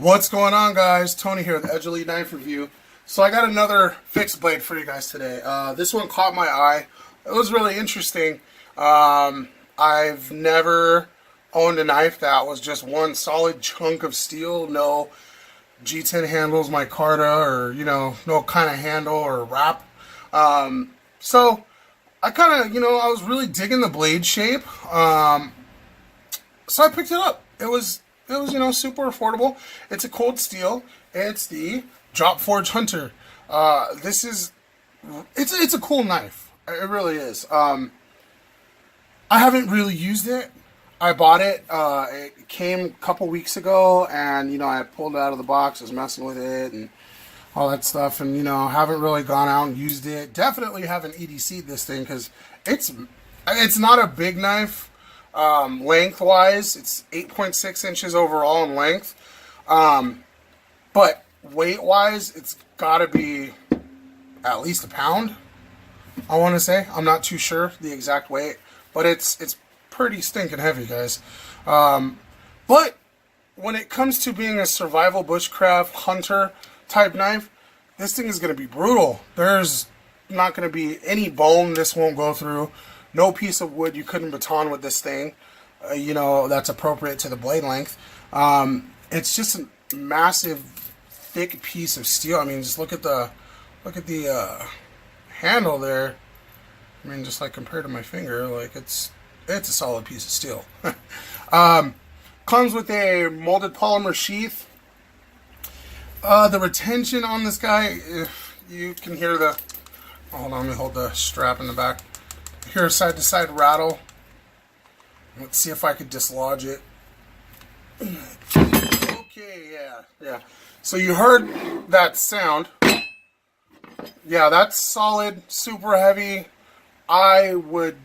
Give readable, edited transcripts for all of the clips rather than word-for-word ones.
What's going on, guys? Tony here with Edge Elite Knife Review. So I got another fixed blade for you guys today. This one caught my eye. It was really interesting. I've never owned a knife that was just one solid chunk of steel, no G10 handles, micarta, or no kind of handle or wrap. So I kind of, I was really digging the blade shape. So I picked it up. It was super affordable. It's a cold steel. It's the Drop Forge Hunter. It's a cool knife. It really is. I haven't really used it. I bought it. It came a couple weeks ago, and I pulled it out of the box. I was messing with it and all that stuff, and haven't really gone out and used it. Definitely haven't EDC'd this thing because it's not a big knife. Lengthwise, it's 8.6 inches overall in length. But weight-wise, it's got to be at least a pound, I want to say. I'm not too sure the exact weight, but it's pretty stinking heavy, guys. But when it comes to being a survival bushcraft hunter type knife, this thing is going to be brutal. There's not going to be any bone this won't go through. No piece of wood you couldn't baton with this thing, that's appropriate to the blade length. It's just a massive, thick piece of steel. I mean, just look at the handle there. I mean, just like compared to my finger, like it's a solid piece of steel. Comes with a molded polymer sheath. The retention on this guy, if you can hear the. Hold on, let me hold the strap in the back. Hear a side-to-side rattle. Let's see if I could dislodge it. Okay, yeah. So you heard that sound. Yeah, that's solid, super heavy. I would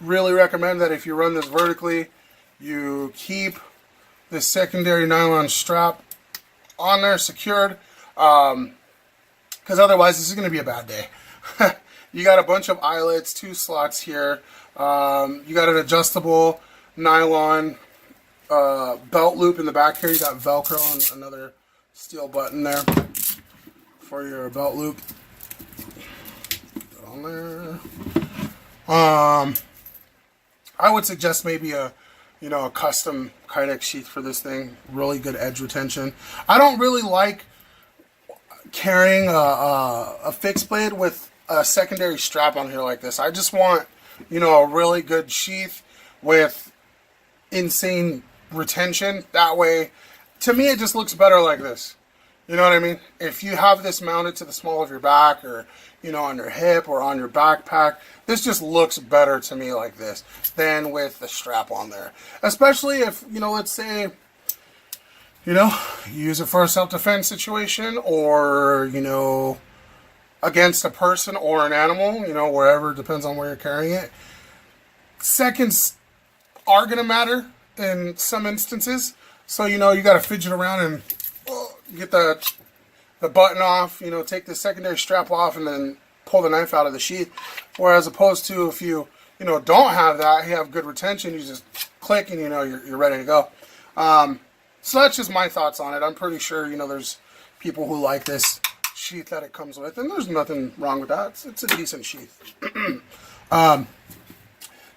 really recommend that if you run this vertically, you keep the secondary nylon strap on there secured, because otherwise this is going to be a bad day. You got a bunch of eyelets, 2 slots here. You got an adjustable nylon belt loop in the back here. You got Velcro and another steel button there for your belt loop. Put it on there. I would suggest maybe a custom Kydex sheath for this thing. Really good edge retention. I don't really like carrying a fixed blade with a secondary strap on here like this. I just want, a really good sheath with insane retention. That way, to me, it just looks better like this. You know what I mean? If you have this mounted to the small of your back or, on your hip or on your backpack, this just looks better to me like this than with the strap on there. Especially if, let's say, you use it for a self-defense situation or, against a person or an animal, wherever, depends on where you're carrying it. Seconds are going to matter in some instances. So, you got to fidget around and get the button off, take the secondary strap off and then pull the knife out of the sheath. Whereas opposed to if you, don't have that, you have good retention, you just click and, you're ready to go. So that's just my thoughts on it. I'm pretty sure, there's people who like this sheath that it comes with, and there's nothing wrong with that. It's a decent sheath. So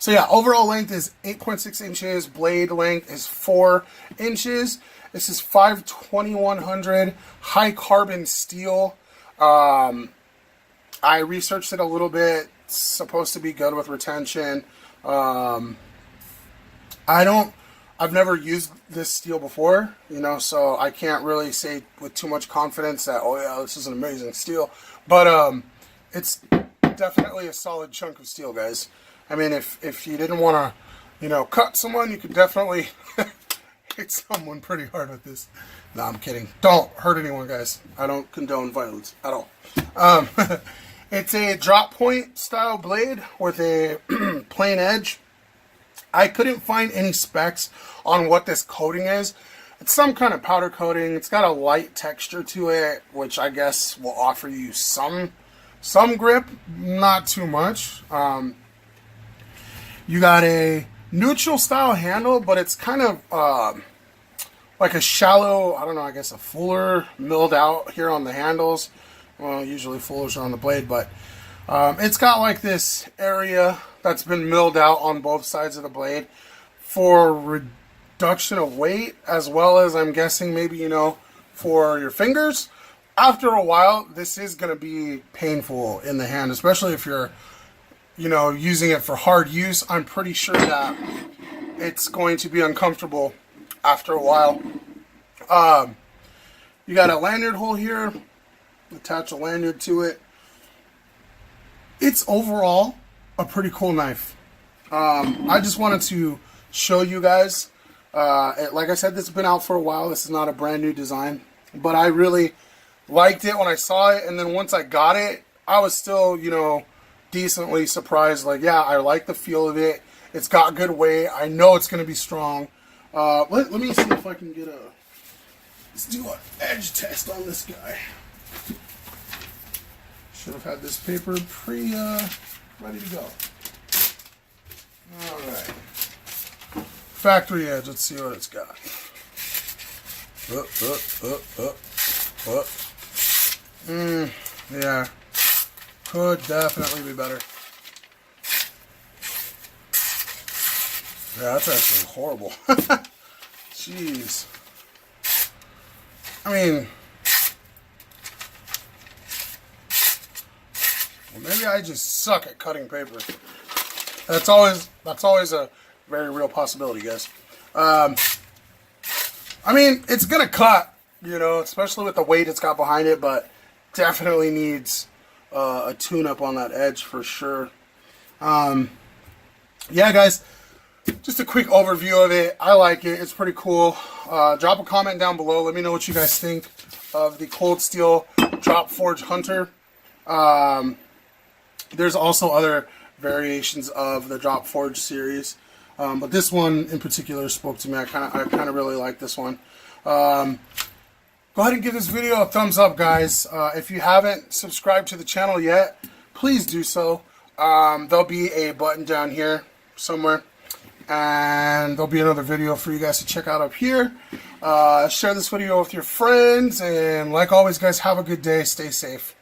yeah, overall length is 8.6 inches. Blade length is 4 inches. This is 5/2100 high carbon steel. I researched it a little bit. It's supposed to be good with retention. I've never used this steel before, so I can't really say with too much confidence that, oh yeah, this is an amazing steel. But it's definitely a solid chunk of steel, guys. I mean, if you didn't want to, cut someone, you could definitely hit someone pretty hard with this. No, I'm kidding. Don't hurt anyone, guys. I don't condone violence at all. It's a drop point style blade with a plain edge. I couldn't find any specs on what this coating is. It's some kind of powder coating. It's got a light texture to it, which I guess will offer you some grip, not too much. You got a neutral style handle, but it's kind of like a shallow, I don't know, I guess a fuller milled out here on the handles. Well, usually fullers are on the blade, but it's got like this area that's been milled out on both sides of the blade for reduction of weight, as well as I'm guessing maybe, you know, for your fingers. After a while, this is going to be painful in the hand, especially if you're, you know, using it for hard use. I'm pretty sure that it's going to be uncomfortable after a while. You got a lanyard hole here. Attach a lanyard to it. It's overall a pretty cool knife. I just wanted to show you guys. Like I said, this has been out for a while. This is not a brand new design, but I really liked it when I saw it, and then once I got it, I was still, you know, decently surprised. Like, yeah, I like the feel of it. It's got good weight. I know it's going to be strong. Let me see if I can get let's do an edge test on this guy. Should have had this paper ready to go. All right. Factory edge. Let's see what it's got. Yeah. Could definitely be better. Yeah, that's actually horrible. Jeez. I mean, well, maybe I just suck at cutting paper. That's always a very real possibility, guys. I mean, it's gonna cut, you know, especially with the weight it's got behind it, but definitely needs a tune-up on that edge for sure. Yeah, guys, just a quick overview of it. I like it. It's pretty cool. Drop a comment down below. Let me know what you guys think of the Cold Steel Drop Forge Hunter. There's also other variations of the Drop Forge series, but this one in particular spoke to me. I kind of really like this one. Go ahead and give this video a thumbs up, guys. If you haven't subscribed to the channel yet, please do so. There'll be a button down here somewhere, and there'll be another video for you guys to check out up here. Share this video with your friends, and like always, guys, have a good day. Stay safe.